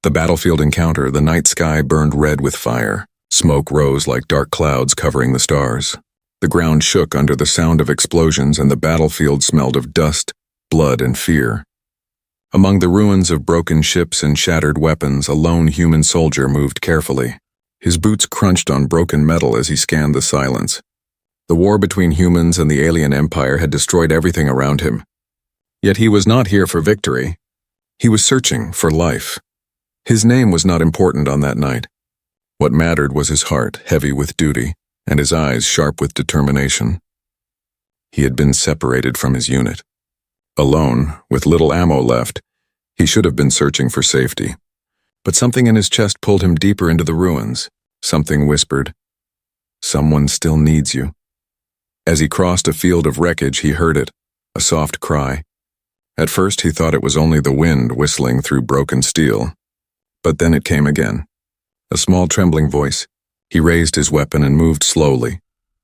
The battlefield encounter, the night sky burned red with fire. Smoke rose like dark clouds covering the stars. The ground shook under the sound of explosions, and the battlefield smelled of dust, blood, and fear. Among the ruins of broken ships and shattered weapons, a lone human soldier moved carefully. His boots crunched on broken metal as he scanned the silence. The war between humans and the alien empire had destroyed everything around him. Yet he was not here for victory. He was searching for life. His name was not important on that night. What mattered was his heart, heavy with duty, and his eyes sharp with determination. He had been separated from his unit. Alone, with little ammo left, he should have been searching for safety. But something in his chest pulled him deeper into the ruins. Something whispered, "Someone still needs you." As he crossed a field of wreckage, he heard it, a soft cry. At first he thought it was only the wind whistling through broken steel. But then it came again. A small trembling voice. He raised his weapon and moved slowly,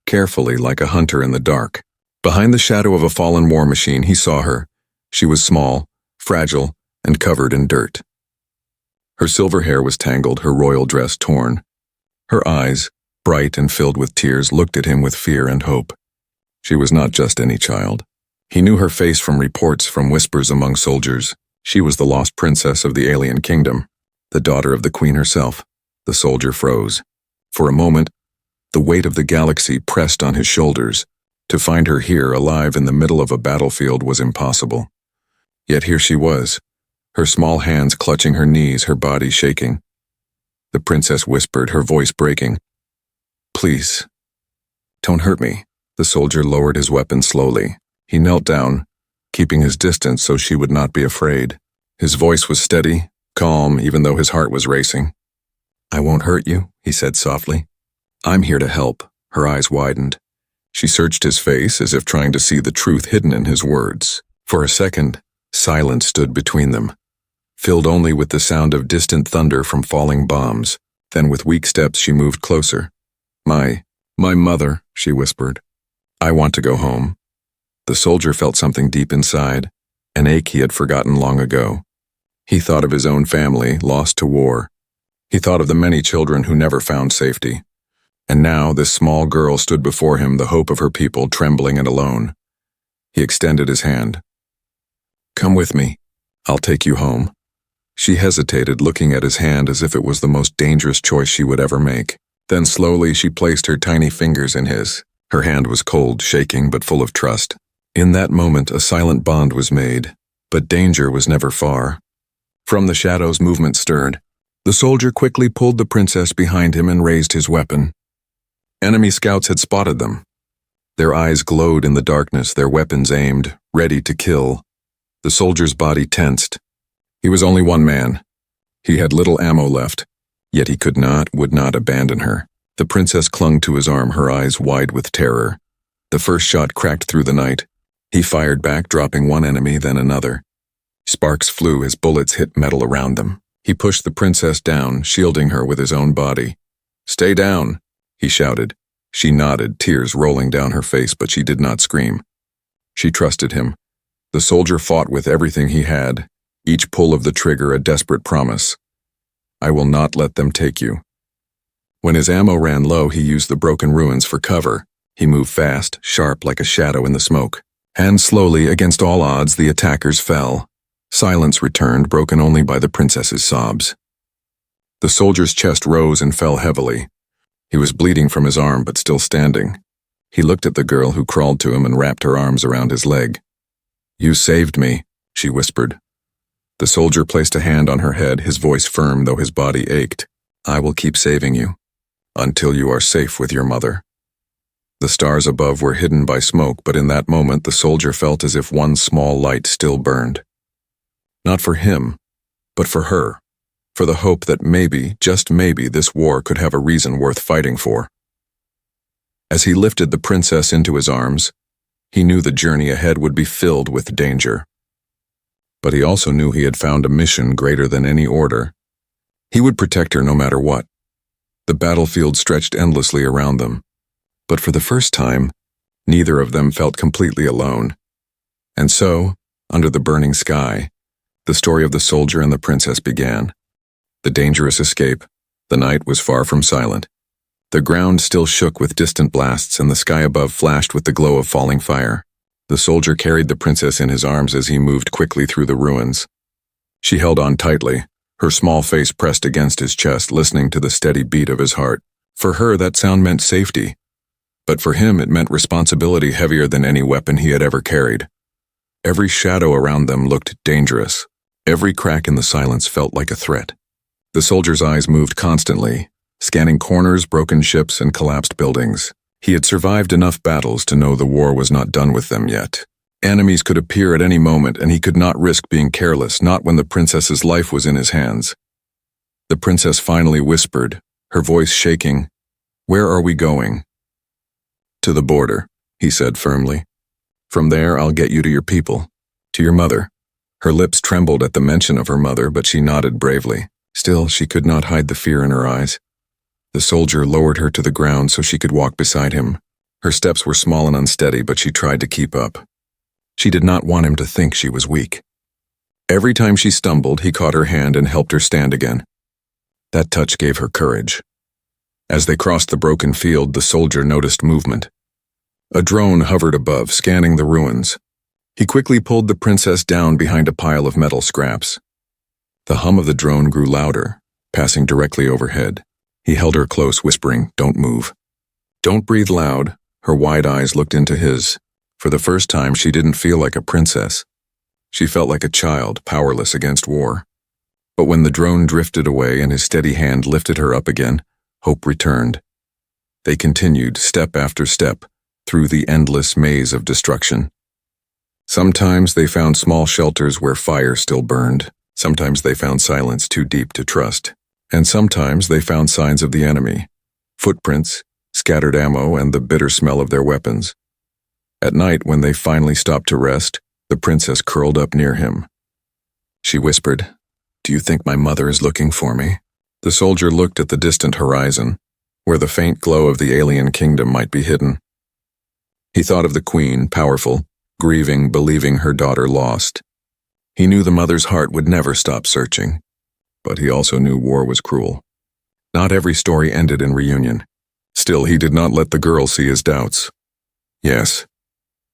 carefully like a hunter in the dark. Behind the shadow of a fallen war machine, he saw her. She was small, fragile, and covered in dirt. Her silver hair was tangled, her royal dress torn. Her eyes, bright and filled with tears, looked at him with fear and hope. She was not just any child. He knew her face from reports, from whispers among soldiers. She was the lost princess of the alien kingdom, the daughter of the queen herself. The soldier froze. For a moment, the weight of the galaxy pressed on his shoulders. To find her here, alive in the middle of a battlefield, was impossible. Yet here she was, her small hands clutching her knees, her body shaking. The princess whispered, her voice breaking, "Please, don't hurt me." The soldier lowered his weapon slowly. He knelt down, keeping his distance so she would not be afraid. His voice was steady, calm, even though his heart was racing. "I won't hurt you," he said softly. "I'm here to help." Her eyes widened. She searched his face as if trying to see the truth hidden in his words. For a second, silence stood between them, filled only with the sound of distant thunder from falling bombs. Then with weak steps she moved closer. My mother," she whispered. "I want to go home." The soldier felt something deep inside, an ache he had forgotten long ago. He thought of his own family, lost to war. He thought of the many children who never found safety. And now this small girl stood before him, the hope of her people, trembling and alone. He extended his hand. "Come with me. I'll take you home." She hesitated, looking at his hand as if it was the most dangerous choice she would ever make. Then slowly she placed her tiny fingers in his. Her hand was cold, shaking, but full of trust. In that moment, a silent bond was made, but danger was never far. From the shadows, movement stirred. The soldier quickly pulled the princess behind him and raised his weapon. Enemy scouts had spotted them. Their eyes glowed in the darkness, their weapons aimed, ready to kill. The soldier's body tensed. He was only one man. He had little ammo left, yet he would not abandon her. The princess clung to his arm, her eyes wide with terror. The first shot cracked through the night. He fired back, dropping one enemy, then another. Sparks flew as bullets hit metal around them. He pushed the princess down, shielding her with his own body. "Stay down," he shouted. She nodded, tears rolling down her face, but she did not scream. She trusted him. The soldier fought with everything he had, each pull of the trigger a desperate promise. "I will not let them take you." When his ammo ran low, he used the broken ruins for cover. He moved fast, sharp like a shadow in the smoke. And slowly, against all odds, the attackers fell. Silence returned, broken only by the princess's sobs. The soldier's chest rose and fell heavily. He was bleeding from his arm, but still standing. He looked at the girl who crawled to him and wrapped her arms around his leg. "You saved me," she whispered. The soldier placed a hand on her head, his voice firm though his body ached. "I will keep saving you, until you are safe with your mother." The stars above were hidden by smoke, but in that moment the soldier felt as if one small light still burned. Not for him, but for her, for the hope that maybe, just maybe, this war could have a reason worth fighting for. As he lifted the princess into his arms, he knew the journey ahead would be filled with danger. But he also knew he had found a mission greater than any order. He would protect her no matter what. The battlefield stretched endlessly around them. But for the first time, neither of them felt completely alone. And so, under the burning sky, the story of the soldier and the princess began. The dangerous escape. The night was far from silent. The ground still shook with distant blasts, and the sky above flashed with the glow of falling fire. The soldier carried the princess in his arms as he moved quickly through the ruins. She held on tightly, her small face pressed against his chest, listening to the steady beat of his heart. For her, that sound meant safety. But for him, it meant responsibility heavier than any weapon he had ever carried. Every shadow around them looked dangerous. Every crack in the silence felt like a threat. The soldier's eyes moved constantly, scanning corners, broken ships, and collapsed buildings. He had survived enough battles to know the war was not done with them yet. Enemies could appear at any moment, and he could not risk being careless, not when the princess's life was in his hands. The princess finally whispered, her voice shaking, "Where are we going?" "To the border," he said firmly. "From there, I'll get you to your people, to your mother." Her lips trembled at the mention of her mother, but she nodded bravely. Still, she could not hide the fear in her eyes. The soldier lowered her to the ground so she could walk beside him. Her steps were small and unsteady, but she tried to keep up. She did not want him to think she was weak. Every time she stumbled, he caught her hand and helped her stand again. That touch gave her courage. As they crossed the broken field, the soldier noticed movement. A drone hovered above, scanning the ruins. He quickly pulled the princess down behind a pile of metal scraps. The hum of the drone grew louder, passing directly overhead. He held her close, whispering, "Don't move. Don't breathe loud." Her wide eyes looked into his. For the first time, she didn't feel like a princess. She felt like a child, powerless against war. But when the drone drifted away and his steady hand lifted her up again, hope returned. They continued, step after step, through the endless maze of destruction. Sometimes they found small shelters where fire still burned. Sometimes they found silence too deep to trust. And sometimes they found signs of the enemy, footprints, scattered ammo, and the bitter smell of their weapons. At night, when they finally stopped to rest, the princess curled up near him. She whispered, "Do you think my mother is looking for me?" The soldier looked at the distant horizon, where the faint glow of the alien kingdom might be hidden. He thought of the queen, powerful, grieving, believing her daughter lost. He knew the mother's heart would never stop searching, but he also knew war was cruel. Not every story ended in reunion. Still, he did not let the girl see his doubts. "Yes,"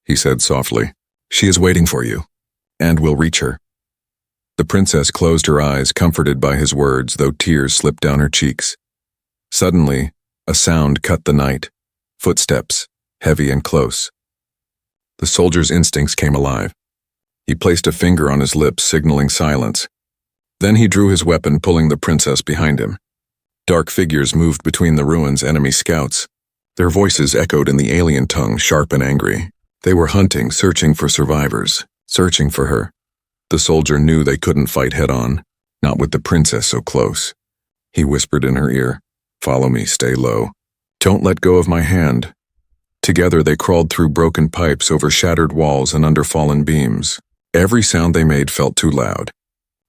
he said softly, "she is waiting for you, and we'll reach her." The princess closed her eyes, comforted by his words, though tears slipped down her cheeks. Suddenly, a sound cut the night. Footsteps, heavy and close. The soldier's instincts came alive. He placed a finger on his lips, signaling silence. Then he drew his weapon, pulling the princess behind him. Dark figures moved between the ruins, enemy scouts. Their voices echoed in the alien tongue, sharp and angry. They were hunting, searching for survivors, searching for her. The soldier knew they couldn't fight head-on, not with the princess so close. He whispered in her ear, "Follow me, stay low. Don't let go of my hand." Together they crawled through broken pipes, over shattered walls, and under fallen beams. Every sound they made felt too loud.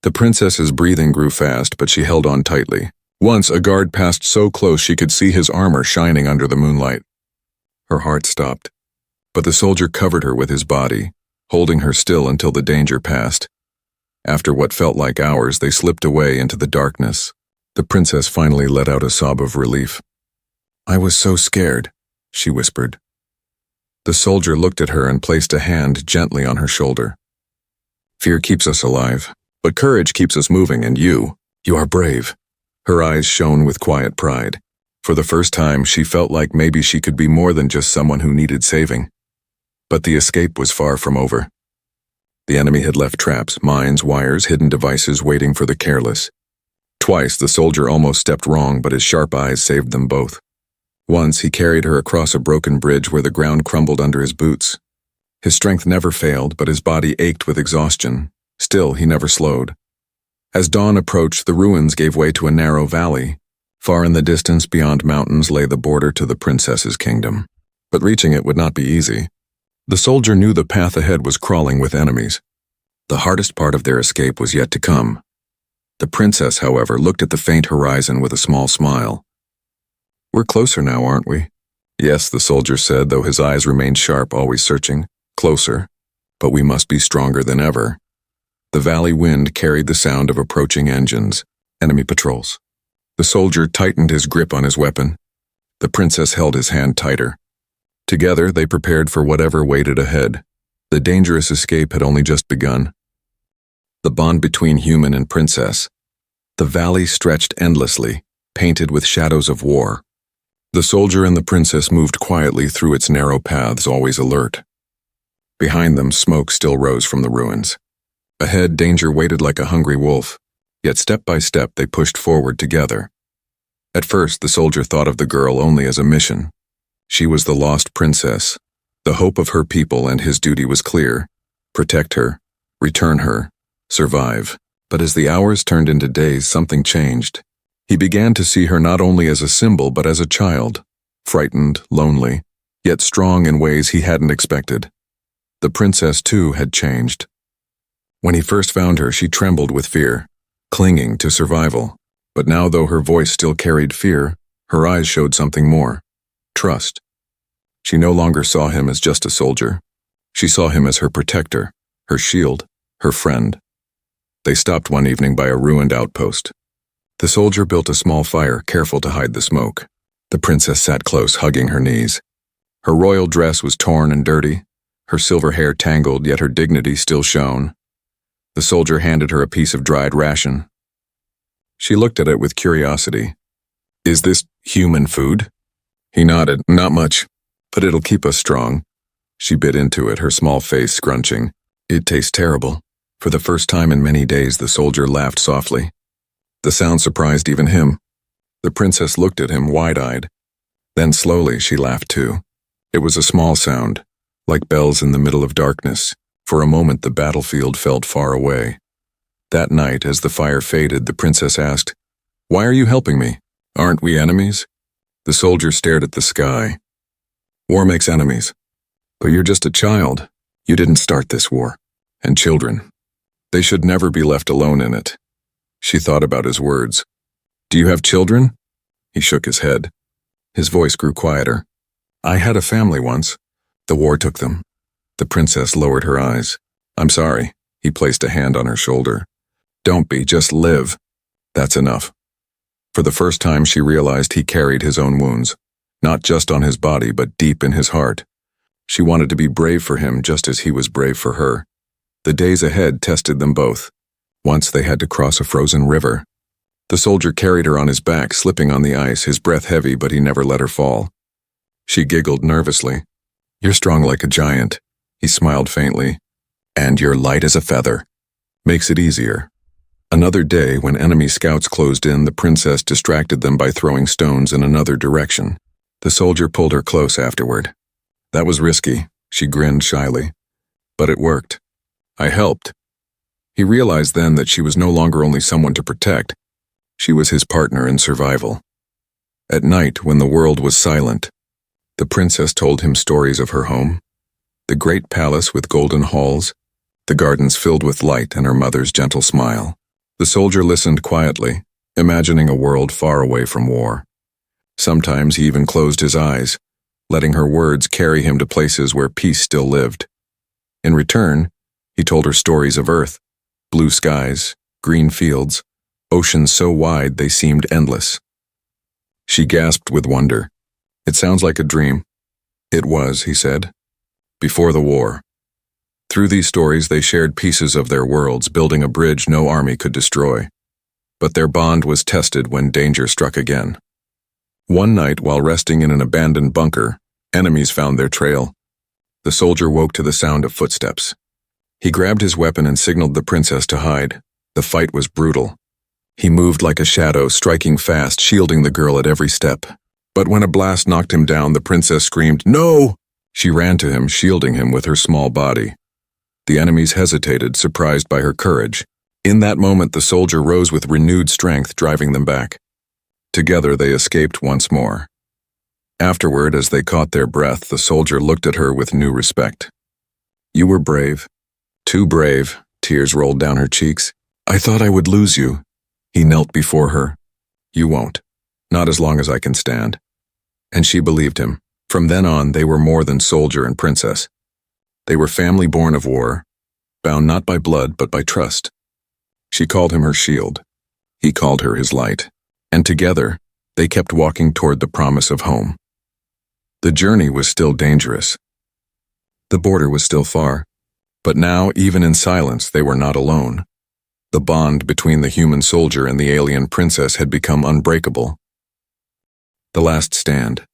The princess's breathing grew fast, but she held on tightly. Once a guard passed so close she could see his armor shining under the moonlight. Her heart stopped, but the soldier covered her with his body, holding her still until the danger passed. After what felt like hours, they slipped away into the darkness. The princess finally let out a sob of relief. "I was so scared," she whispered. The soldier looked at her and placed a hand gently on her shoulder. "Fear keeps us alive, but courage keeps us moving, and you are brave." Her eyes shone with quiet pride. For the first time, she felt like maybe she could be more than just someone who needed saving. But the escape was far from over. The enemy had left traps, mines, wires, hidden devices waiting for the careless. Twice the soldier almost stepped wrong, but his sharp eyes saved them both. Once he carried her across a broken bridge where the ground crumbled under his boots. His strength never failed, but his body ached with exhaustion. Still, he never slowed. As dawn approached, the ruins gave way to a narrow valley. Far in the distance, beyond mountains, lay the border to the princess's kingdom. But reaching it would not be easy. The soldier knew the path ahead was crawling with enemies. The hardest part of their escape was yet to come. The princess, however, looked at the faint horizon with a small smile. "We're closer now, aren't we?" "Yes," the soldier said, though his eyes remained sharp, always searching. "Closer, but we must be stronger than ever." The valley wind carried the sound of approaching engines, Enemy patrols. The soldier tightened his grip on his weapon. The princess held his hand tighter. Together, they prepared for whatever waited ahead. The dangerous escape had only just begun. The bond between human and princess. The valley stretched endlessly, painted with shadows of war. The soldier and the princess moved quietly through its narrow paths, always alert. Behind them, smoke still rose from the ruins. Ahead, danger waited like a hungry wolf, yet step by step they pushed forward together. At first, the soldier thought of the girl only as a mission. She was the lost princess, the hope of her people, and his duty was clear: protect her, return her, survive. But as the hours turned into days, something changed. He began to see her not only as a symbol but as a child, frightened, lonely, yet strong in ways he hadn't expected. The princess, too, had changed. When he first found her, she trembled with fear, clinging to survival. But now, though her voice still carried fear, her eyes showed something more: trust. She no longer saw him as just a soldier. She saw him as her protector, her shield, her friend. They stopped one evening by a ruined outpost. The soldier built a small fire, careful to hide the smoke. The princess sat close, hugging her knees. Her royal dress was torn and dirty, her silver hair tangled, yet her dignity still shone. The soldier handed her a piece of dried ration. She looked at it with curiosity. "Is this human food?" He nodded. "Not much, but it'll keep us strong." She bit into it, her small face scrunching. "It tastes terrible." For the first time in many days, the soldier laughed softly. The sound surprised even him. The princess looked at him wide-eyed. Then slowly she laughed too. It was a small sound, like bells in the middle of darkness. For a moment the battlefield felt far away. That night, as the fire faded, the princess asked, "Why are you helping me? Aren't we enemies?" The soldier stared at the sky. "War makes enemies. But you're just a child. You didn't start this war. And children, they should never be left alone in it." She thought about his words. "Do you have children?" He shook his head. His voice grew quieter. "I had a family once. The war took them." The princess lowered her eyes. "I'm sorry." He placed a hand on her shoulder. "Don't be, just live. That's enough." For the first time she realized he carried his own wounds, not just on his body but deep in his heart. She wanted to be brave for him just as he was brave for her. The days ahead tested them both. Once they had to cross a frozen river. The soldier carried her on his back, slipping on the ice, his breath heavy, but he never let her fall. She giggled nervously. "You're strong like a giant." He smiled faintly. "And you're light as a feather. Makes it easier." Another day, when enemy scouts closed in, the princess distracted them by throwing stones in another direction. The soldier pulled her close afterward. "That was risky," she grinned shyly. "But it worked. I helped." He realized then that she was no longer only someone to protect. She was his partner in survival. At night, when the world was silent, the princess told him stories of her home. The great palace with golden halls, the gardens filled with light, and her mother's gentle smile. The soldier listened quietly, imagining a world far away from war. Sometimes he even closed his eyes, letting her words carry him to places where peace still lived. In return, he told her stories of Earth, blue skies, green fields, oceans so wide they seemed endless. She gasped with wonder. "It sounds like a dream." "It was," he said. "Before the war." Through these stories they shared pieces of their worlds, building a bridge no army could destroy. But their bond was tested when danger struck again. One night, while resting in an abandoned bunker, enemies found their trail. The soldier woke to the sound of footsteps. He grabbed his weapon and signaled the princess to hide. The fight was brutal. He moved like a shadow, striking fast, shielding the girl at every step. But when a blast knocked him down, the princess screamed, "No!" She ran to him, shielding him with her small body. The enemies hesitated, surprised by her courage. In that moment, the soldier rose with renewed strength, driving them back. Together, they escaped once more. Afterward, as they caught their breath, the soldier looked at her with new respect. "You were brave. Too brave." Tears rolled down her cheeks. "I thought I would lose you." He knelt before her. "You won't. Not as long as I can stand." And she believed him. From then on, they were more than soldier and princess. They were family born of war, bound not by blood but by trust. She called him her shield. He called her his light. And together, they kept walking toward the promise of home. The journey was still dangerous. The border was still far. But now, even in silence, they were not alone. The bond between the human soldier and the alien princess had become unbreakable. The last stand.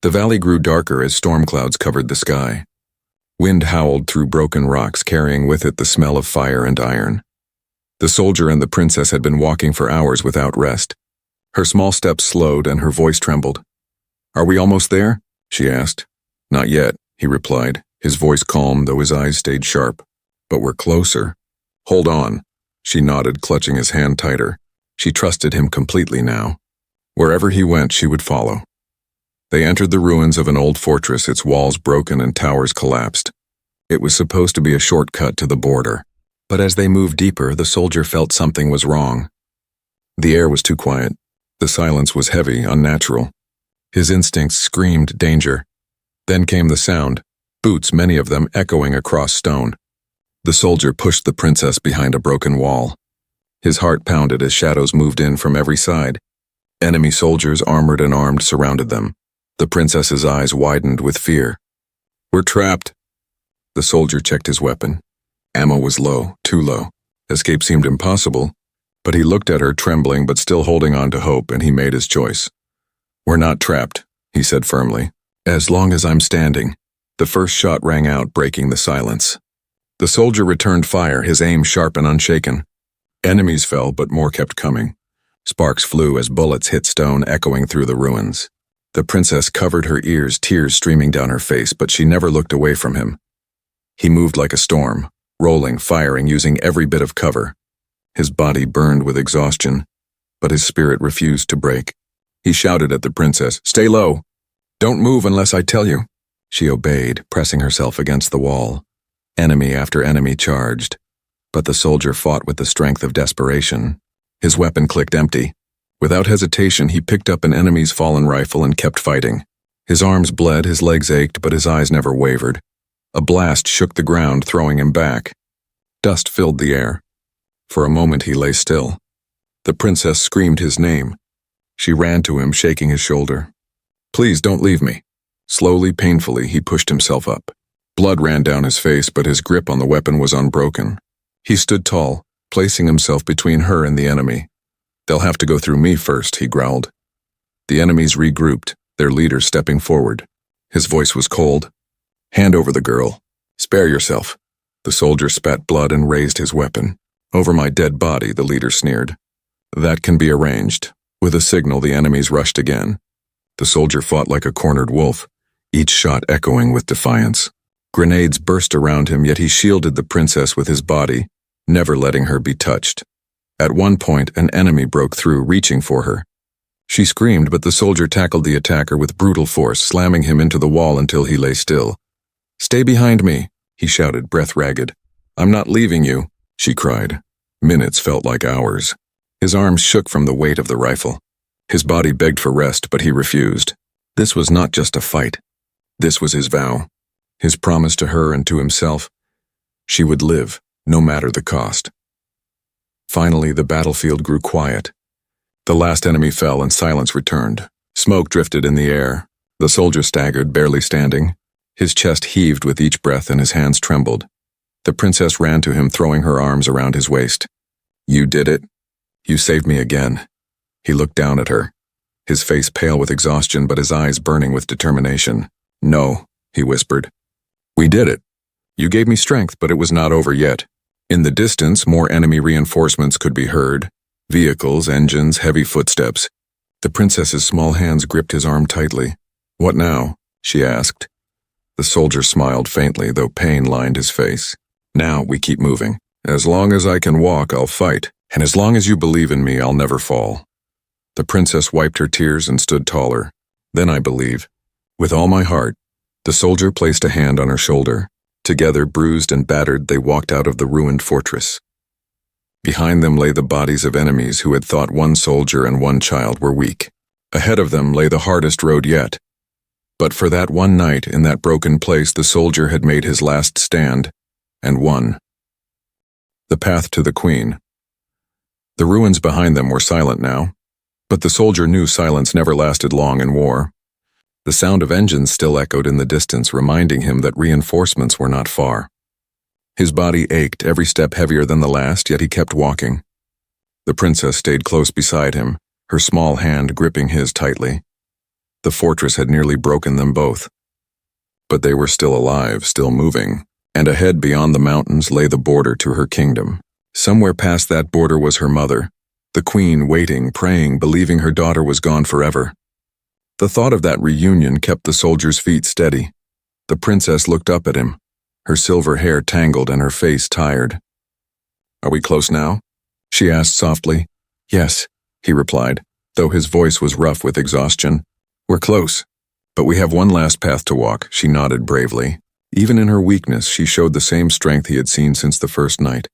The valley grew darker as storm clouds covered the sky. Wind howled through broken rocks, carrying with it the smell of fire and iron. The soldier and the princess had been walking for hours without rest. Her small steps slowed and her voice trembled. "Are we almost there?" she asked. "Not yet," he replied, his voice calm though his eyes stayed sharp. "But we're closer." "Hold on." She nodded, clutching his hand tighter. She trusted him completely now. Wherever he went, she would follow. They entered the ruins of an old fortress, its walls broken and towers collapsed. It was supposed to be a shortcut to the border. But as they moved deeper, the soldier felt something was wrong. The air was too quiet. The silence was heavy, unnatural. His instincts screamed danger. Then came the sound, boots, many of them echoing across stone. The soldier pushed the princess behind a broken wall. His heart pounded as shadows moved in from every side. Enemy soldiers, armored and armed, surrounded them. The princess's eyes widened with fear. "We're trapped." The soldier checked his weapon. Ammo was low, too low. Escape seemed impossible, but he looked at her, trembling but still holding on to hope, and he made his choice. "We're not trapped," he said firmly. "As long as I'm standing." The first shot rang out, breaking the silence. The soldier returned fire, his aim sharp and unshaken. Enemies fell, but more kept coming. Sparks flew as bullets hit stone, echoing through the ruins. The princess covered her ears, tears streaming down her face, but she never looked away from him. He moved like a storm, rolling, firing, using every bit of cover. His body burned with exhaustion, but his spirit refused to break. He shouted at the princess, "Stay low! Don't move unless I tell you." She obeyed, pressing herself against the wall. Enemy after enemy charged, but the soldier fought with the strength of desperation. His weapon clicked empty. Without hesitation, he picked up an enemy's fallen rifle and kept fighting. His arms bled, his legs ached, but his eyes never wavered. A blast shook the ground, throwing him back. Dust filled the air. For a moment he lay still. The princess screamed his name. She ran to him, shaking his shoulder. "Please don't leave me." Slowly, painfully, he pushed himself up. Blood ran down his face, but his grip on the weapon was unbroken. He stood tall, placing himself between her and the enemy. "They'll have to go through me first," he growled. The enemies regrouped, their leader stepping forward. His voice was cold. "Hand over the girl. Spare yourself." The soldier spat blood and raised his weapon. "Over my dead body," the leader sneered. "That can be arranged." With a signal, the enemies rushed again. The soldier fought like a cornered wolf, each shot echoing with defiance. Grenades burst around him, yet he shielded the princess with his body, never letting her be touched. At one point, an enemy broke through, reaching for her. She screamed, but the soldier tackled the attacker with brutal force, slamming him into the wall until he lay still. "Stay behind me," he shouted, breath ragged. "I'm not leaving you," she cried. Minutes felt like hours. His arms shook from the weight of the rifle. His body begged for rest, but he refused. This was not just a fight. This was his vow, his promise to her and to himself. She would live, no matter the cost. Finally, the battlefield grew quiet. The last enemy fell and silence returned. Smoke drifted in the air. The soldier staggered, barely standing. His chest heaved with each breath and his hands trembled. The princess ran to him, throwing her arms around his waist. "You did it. You saved me again." He looked down at her, his face pale with exhaustion but his eyes burning with determination. "No," he whispered. "We did it. You gave me strength, but it was not over yet." In the distance, more enemy reinforcements could be heard. Vehicles, engines, heavy footsteps. The princess's small hands gripped his arm tightly. "What now?" she asked. The soldier smiled faintly, though pain lined his face. "Now we keep moving. As long as I can walk, I'll fight. And as long as you believe in me, I'll never fall." The princess wiped her tears and stood taller. "Then I believe. With all my heart." The soldier placed a hand on her shoulder. Together, bruised and battered, they walked out of the ruined fortress. Behind them lay the bodies of enemies who had thought one soldier and one child were weak. Ahead of them lay the hardest road yet. But for that one night in that broken place, the soldier had made his last stand, and won. The path to the queen. The ruins behind them were silent now, but the soldier knew silence never lasted long in war. The sound of engines still echoed in the distance, reminding him that reinforcements were not far. His body ached, every step heavier than the last, yet he kept walking. The princess stayed close beside him, her small hand gripping his tightly. The fortress had nearly broken them both. But they were still alive, still moving, and ahead beyond the mountains lay the border to her kingdom. Somewhere past that border was her mother, the queen, waiting, praying, believing her daughter was gone forever. The thought of that reunion kept the soldier's feet steady. The princess looked up at him, her silver hair tangled and her face tired. "Are we close now?" she asked softly. "Yes," he replied, though his voice was rough with exhaustion. "We're close, but we have one last path to walk," she nodded bravely. Even in her weakness, she showed the same strength he had seen since the first night.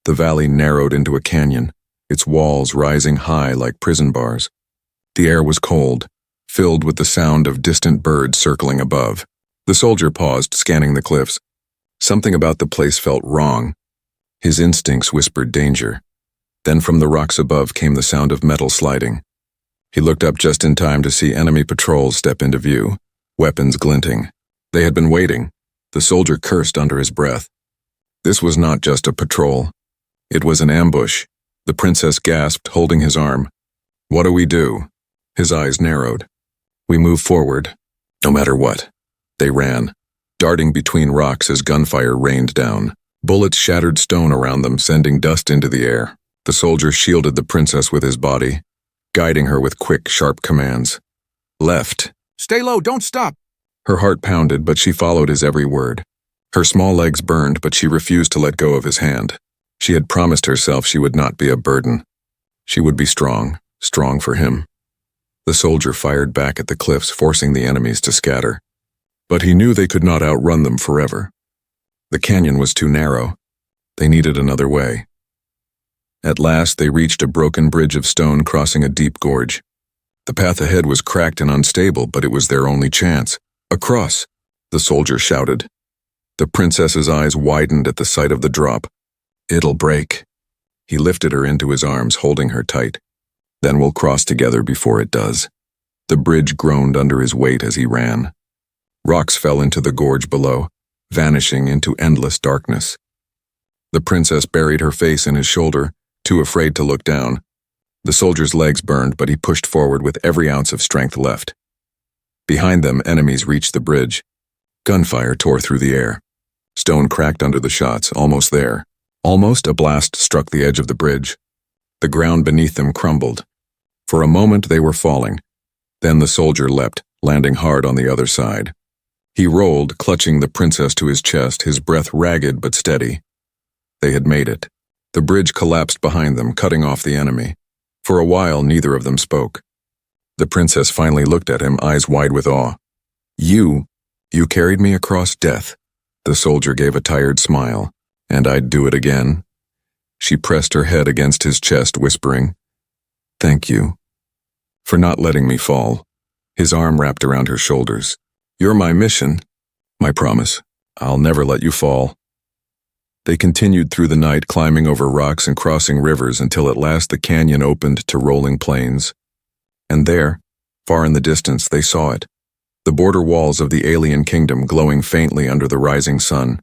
The valley narrowed into a canyon, its walls rising high like prison bars. The air was cold, filled with the sound of distant birds circling above. The soldier paused, scanning the cliffs. Something about the place felt wrong. His instincts whispered danger. Then from the rocks above came the sound of metal sliding. He looked up just in time to see enemy patrols step into view, weapons glinting. They had been waiting. The soldier cursed under his breath. This was not just a patrol. It was an ambush. The princess gasped, holding his arm. "What do we do?" His eyes narrowed. "We move forward, no matter what." They ran, darting between rocks as gunfire rained down. Bullets shattered stone around them, sending dust into the air. The soldier shielded the princess with his body, guiding her with quick, sharp commands. "Left. Stay low, don't stop." Her heart pounded, but she followed his every word. Her small legs burned, but she refused to let go of his hand. She had promised herself she would not be a burden. She would be strong, strong for him. The soldier fired back at the cliffs, forcing the enemies to scatter. But he knew they could not outrun them forever. The canyon was too narrow. They needed another way. At last, they reached a broken bridge of stone crossing a deep gorge. The path ahead was cracked and unstable, but it was their only chance. "Across!" the soldier shouted. The princess's eyes widened at the sight of the drop. "It'll break." He lifted her into his arms, holding her tight. "Then we'll cross together before it does." The bridge groaned under his weight as he ran. Rocks fell into the gorge below, vanishing into endless darkness. The princess buried her face in his shoulder, too afraid to look down. The soldier's legs burned, but he pushed forward with every ounce of strength left. Behind them, enemies reached the bridge. Gunfire tore through the air. Stone cracked under the shots, almost there. Almost a blast struck the edge of the bridge. The ground beneath them crumbled. For a moment they were falling. Then the soldier leapt, landing hard on the other side. He rolled, clutching the princess to his chest, his breath ragged but steady. They had made it. The bridge collapsed behind them, cutting off the enemy. For a while, neither of them spoke. The princess finally looked at him, eyes wide with awe. You carried me across death." The soldier gave a tired smile. "And I'd do it again." She pressed her head against his chest, whispering, "Thank you for not letting me fall." His arm wrapped around her shoulders. "You're my mission, my promise. I'll never let you fall." They continued through the night, climbing over rocks and crossing rivers until at last the canyon opened to rolling plains. And there, far in the distance, they saw it, the border walls of the alien kingdom glowing faintly under the rising sun.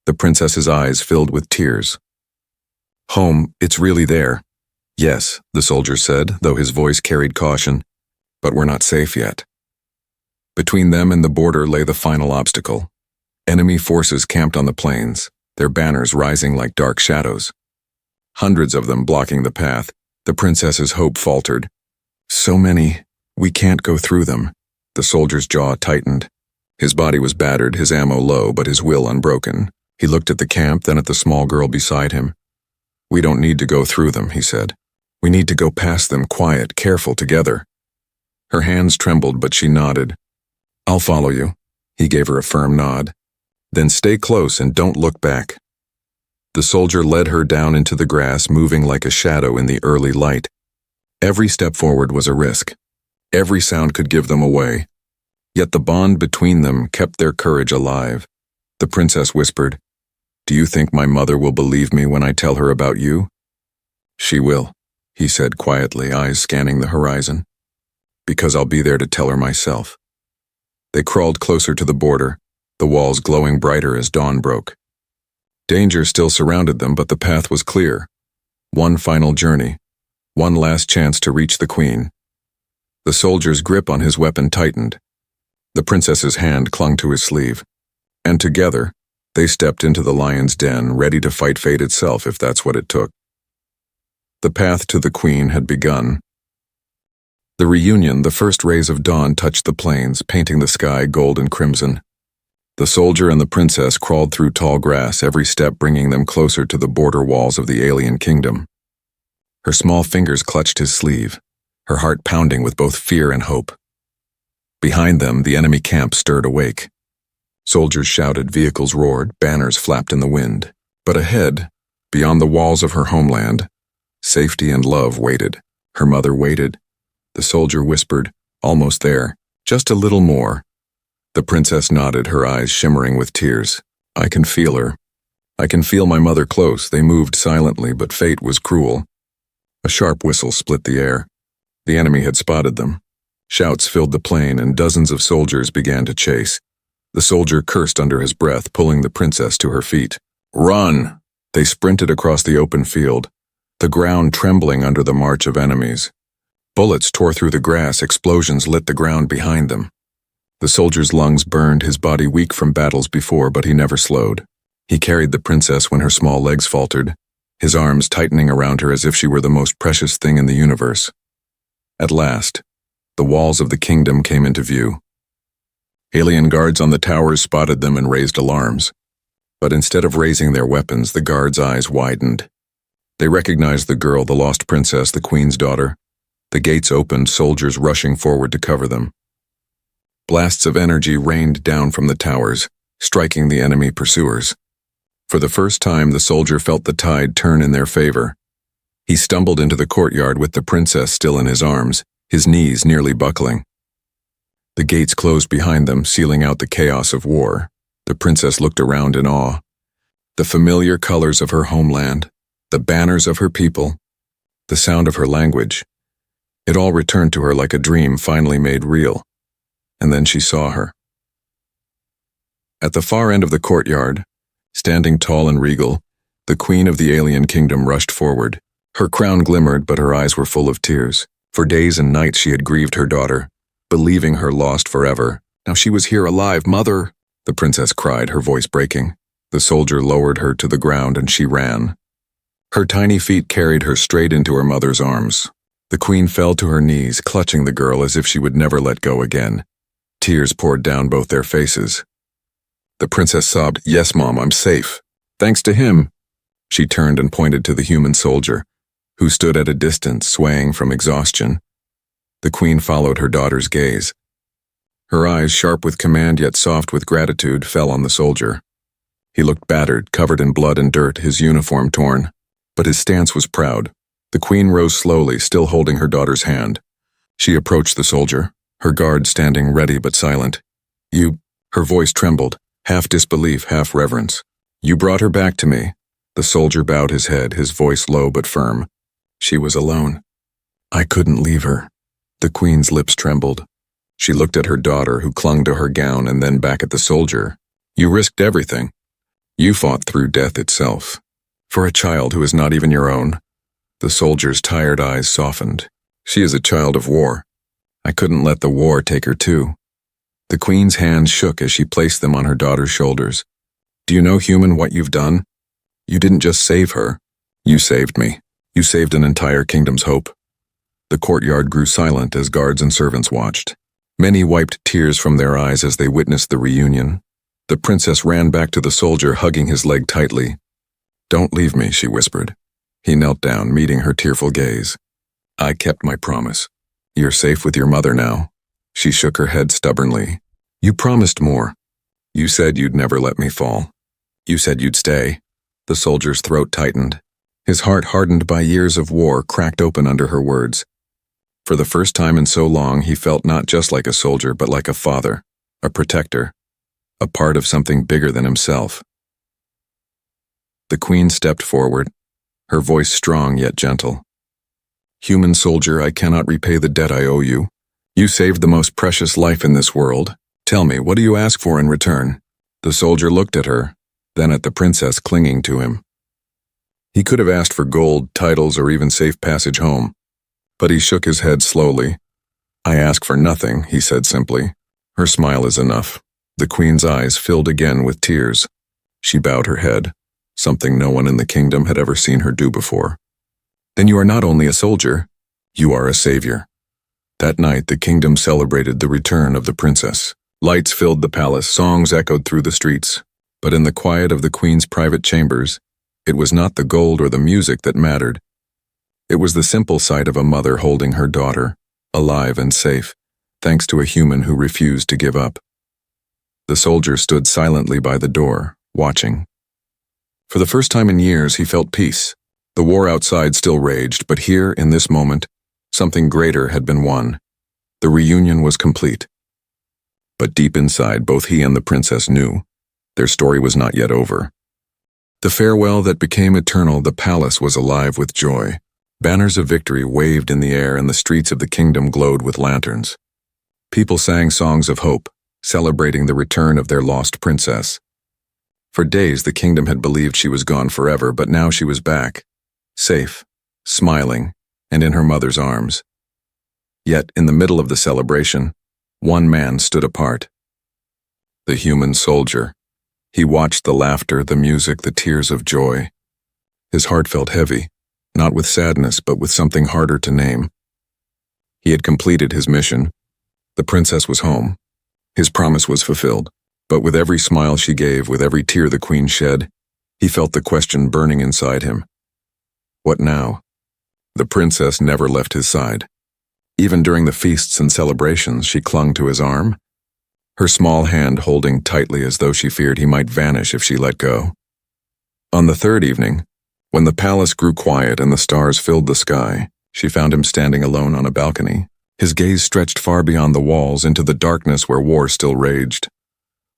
The princess's eyes filled with tears. "Home, it's really there." "Yes," the soldier said, though his voice carried caution, "but we're not safe yet." Between them and the border lay the final obstacle. Enemy forces camped on the plains, their banners rising like dark shadows. Hundreds of them blocking the path. The princess's hope faltered. "So many, we can't go through them." The soldier's jaw tightened. His body was battered, his ammo low, but his will unbroken. He looked at the camp, then at the small girl beside him. "We don't need to go through them," he said. "We need to go past them, quiet, careful, together." Her hands trembled, but she nodded. "I'll follow you." He gave her a firm nod. "Then stay close and don't look back." The soldier led her down into the grass, moving like a shadow in the early light. Every step forward was a risk. Every sound could give them away. Yet the bond between them kept their courage alive. The princess whispered, "Do you think my mother will believe me when I tell her about you?" She will, he said quietly, eyes scanning the horizon. Because I'll be there to tell her myself. They crawled closer to the border, the walls glowing brighter as dawn broke. Danger still surrounded them, but the path was clear. One final journey, one last chance to reach the queen. The soldier's grip on his weapon tightened. The princess's hand clung to his sleeve. And together, they stepped into the lion's den, ready to fight fate itself if that's what it took. The path to the queen had begun. The reunion, the first rays of dawn touched the plains, painting the sky gold and crimson. The soldier and the princess crawled through tall grass, every step bringing them closer to the border walls of the alien kingdom. Her small fingers clutched his sleeve, her heart pounding with both fear and hope. Behind them, the enemy camp stirred awake. Soldiers shouted, vehicles roared, banners flapped in the wind. But ahead, beyond the walls of her homeland, safety and love waited. Her mother waited. The soldier whispered, almost there, just a little more. The princess nodded, her eyes shimmering with tears. I can feel her. I can feel my mother close. They moved silently, but fate was cruel. A sharp whistle split the air. The enemy had spotted them. Shouts filled the plain, and dozens of soldiers began to chase. The soldier cursed under his breath, pulling the princess to her feet. Run! They sprinted across the open field, the ground trembling under the march of enemies. Bullets tore through the grass, explosions lit the ground behind them. The soldier's lungs burned, his body weak from battles before, but he never slowed. He carried the princess when her small legs faltered, his arms tightening around her as if she were the most precious thing in the universe. At last, the walls of the kingdom came into view. Alien guards on the towers spotted them and raised alarms. But instead of raising their weapons, the guards' eyes widened. They recognized the girl, the lost princess, the queen's daughter. The gates opened, soldiers rushing forward to cover them. Blasts of energy rained down from the towers, striking the enemy pursuers. For the first time, the soldier felt the tide turn in their favor. He stumbled into the courtyard with the princess still in his arms, his knees nearly buckling. The gates closed behind them, sealing out the chaos of war. The princess looked around in awe. The familiar colors of her homeland, the banners of her people, the sound of her language. It all returned to her like a dream finally made real. And then she saw her. At the far end of the courtyard, standing tall and regal, the queen of the alien kingdom rushed forward. Her crown glimmered, but her eyes were full of tears. For days and nights she had grieved her daughter, believing her lost forever. Now she was here alive. Mother! The princess cried, her voice breaking. The soldier lowered her to the ground and she ran. Her tiny feet carried her straight into her mother's arms. The queen fell to her knees, clutching the girl as if she would never let go again. Tears poured down both their faces. The princess sobbed, "Yes, Mom, I'm safe. Thanks to him." She turned and pointed to the human soldier, who stood at a distance, swaying from exhaustion. The queen followed her daughter's gaze. Her eyes, sharp with command yet soft with gratitude, fell on the soldier. He looked battered, covered in blood and dirt, his uniform torn. But his stance was proud. The queen rose slowly, still holding her daughter's hand. She approached the soldier, her guard standing ready but silent. "You," her voice trembled, half disbelief, half reverence. "You brought her back to me." The soldier bowed his head, his voice low but firm. "She was alone. I couldn't leave her." The queen's lips trembled. She looked at her daughter, who clung to her gown, and then back at the soldier. "You risked everything. You fought through death itself. For a child who is not even your own." The soldier's tired eyes softened. "She is a child of war. I couldn't let the war take her too." The queen's hands shook as she placed them on her daughter's shoulders. "Do you know, human, what you've done? You didn't just save her. You saved me. You saved an entire kingdom's hope." The courtyard grew silent as guards and servants watched. Many wiped tears from their eyes as they witnessed the reunion. The princess ran back to the soldier, hugging his leg tightly. "Don't leave me," she whispered. He knelt down, meeting her tearful gaze. "I kept my promise. You're safe with your mother now." She shook her head stubbornly. "You promised more. You said you'd never let me fall. You said you'd stay." The soldier's throat tightened. His heart, hardened by years of war, cracked open under her words. For the first time in so long, he felt not just like a soldier, but like a father, a protector, a part of something bigger than himself. The queen stepped forward, her voice strong yet gentle. "Human soldier, I cannot repay the debt I owe you. You saved the most precious life in this world. Tell me, what do you ask for in return?" The soldier looked at her, then at the princess clinging to him. He could have asked for gold, titles, or even safe passage home, but he shook his head slowly. "I ask for nothing," he said simply. "Her smile is enough." The queen's eyes filled again with tears. She bowed her head, something no one in the kingdom had ever seen her do before. "Then you are not only a soldier, you are a savior." That night, the kingdom celebrated the return of the princess. Lights filled the palace, songs echoed through the streets. But in the quiet of the queen's private chambers, it was not the gold or the music that mattered. It was the simple sight of a mother holding her daughter, alive and safe, thanks to a human who refused to give up. The soldier stood silently by the door, watching. For the first time in years, he felt peace. The war outside still raged, but here, in this moment, something greater had been won. The reunion was complete. But deep inside, both he and the princess knew their story was not yet over. The farewell that became eternal, the palace was alive with joy. Banners of victory waved in the air, and the streets of the kingdom glowed with lanterns. People sang songs of hope, celebrating the return of their lost princess. For days, the kingdom had believed she was gone forever, but now she was back, safe, smiling, and in her mother's arms. Yet, in the middle of the celebration, one man stood apart. The human soldier. He watched the laughter, the music, the tears of joy. His heart felt heavy, not with sadness, but with something harder to name. He had completed his mission. The princess was home. His promise was fulfilled. But with every smile she gave, with every tear the queen shed, he felt the question burning inside him. What now? The princess never left his side. Even during the feasts and celebrations, she clung to his arm, her small hand holding tightly as though she feared he might vanish if she let go. On the third evening, when the palace grew quiet and the stars filled the sky, she found him standing alone on a balcony. His gaze stretched far beyond the walls into the darkness where war still raged.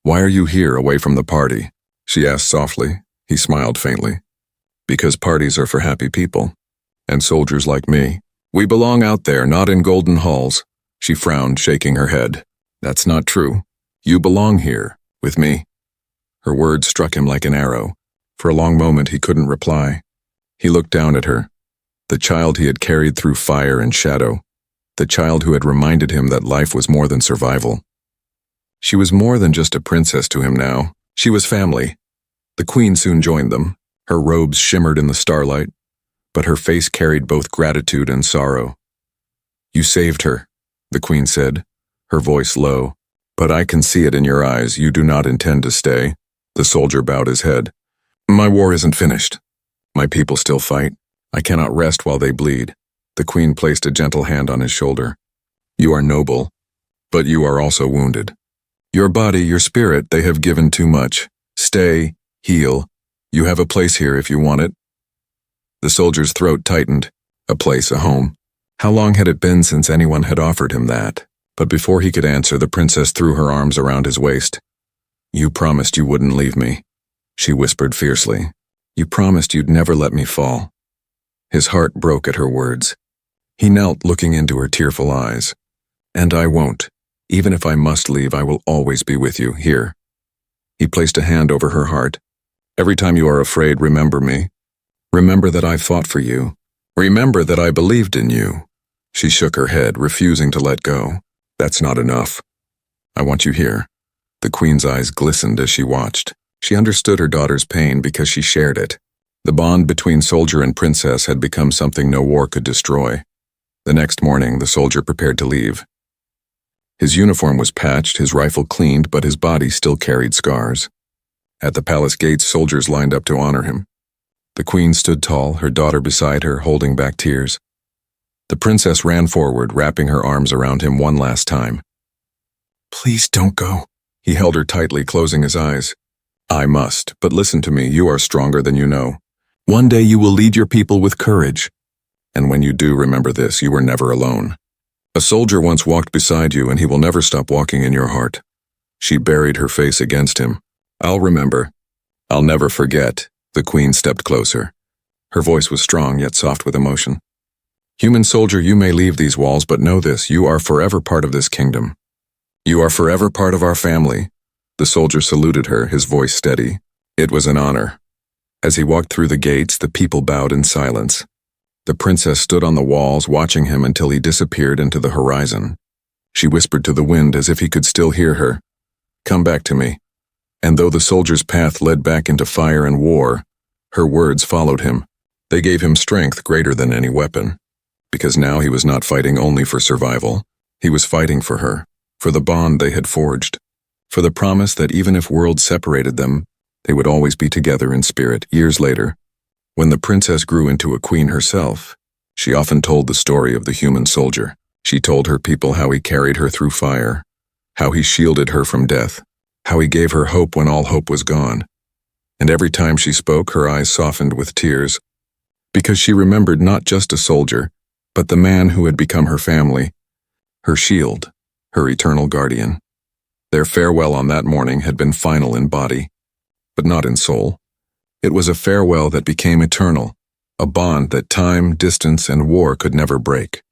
"Why are you here, away from the party?" she asked softly. He smiled faintly. "Because parties are for happy people, and soldiers like me. We belong out there, not in golden halls." She frowned, shaking her head. "That's not true. You belong here, with me." Her words struck him like an arrow. For a long moment he couldn't reply. He looked down at her, the child he had carried through fire and shadow, the child who had reminded him that life was more than survival. She was more than just a princess to him now. She was family. The queen soon joined them. Her robes shimmered in the starlight, but her face carried both gratitude and sorrow. "You saved her," the queen said, her voice low. "But I can see it in your eyes. You do not intend to stay." The soldier bowed his head. "My war isn't finished. My people still fight. I cannot rest while they bleed." The queen placed a gentle hand on his shoulder. "You are noble, but you are also wounded. Your body, your spirit, they have given too much. Stay, heal. You have a place here if you want it." The soldier's throat tightened. A place, a home. How long had it been since anyone had offered him that? But before he could answer, the princess threw her arms around his waist. "You promised you wouldn't leave me," she whispered fiercely. "You promised you'd never let me fall." His heart broke at her words. He knelt, looking into her tearful eyes. "And I won't. Even if I must leave, I will always be with you, here." He placed a hand over her heart. "Every time you are afraid, remember me. Remember that I fought for you. Remember that I believed in you." She shook her head, refusing to let go. "That's not enough. I want you here." The queen's eyes glistened as she watched. She understood her daughter's pain because she shared it. The bond between soldier and princess had become something no war could destroy. The next morning, the soldier prepared to leave. His uniform was patched, his rifle cleaned, but his body still carried scars. At the palace gates, soldiers lined up to honor him. The queen stood tall, her daughter beside her, holding back tears. The princess ran forward, wrapping her arms around him one last time. "Please don't go." He held her tightly, closing his eyes. "I must, but listen to me, you are stronger than you know. One day you will lead your people with courage. And when you do, remember this, you were never alone. A soldier once walked beside you, and he will never stop walking in your heart." She buried her face against him. "I'll remember. I'll never forget." The queen stepped closer. Her voice was strong yet soft with emotion. Human soldier, you may leave these walls, but know this, you are forever part of this kingdom. You are forever part of our family. The soldier saluted her, his voice steady. It was an honor. As he walked through the gates, the people bowed in silence. The princess stood on the walls, watching him until he disappeared into the horizon. She whispered to the wind as if he could still hear her, "Come back to me." And though the soldier's path led back into fire and war, her words followed him. They gave him strength greater than any weapon. Because now he was not fighting only for survival. He was fighting for her, for the bond they had forged, for the promise that even if worlds separated them, they would always be together in spirit. Years later, when the princess grew into a queen herself, she often told the story of the human soldier. She told her people how he carried her through fire, how he shielded her from death, how he gave her hope when all hope was gone. And every time she spoke, her eyes softened with tears, because she remembered not just a soldier, but the man who had become her family, her shield, her eternal guardian. Their farewell on that morning had been final in body, but not in soul. It was a farewell that became eternal, a bond that time, distance, and war could never break.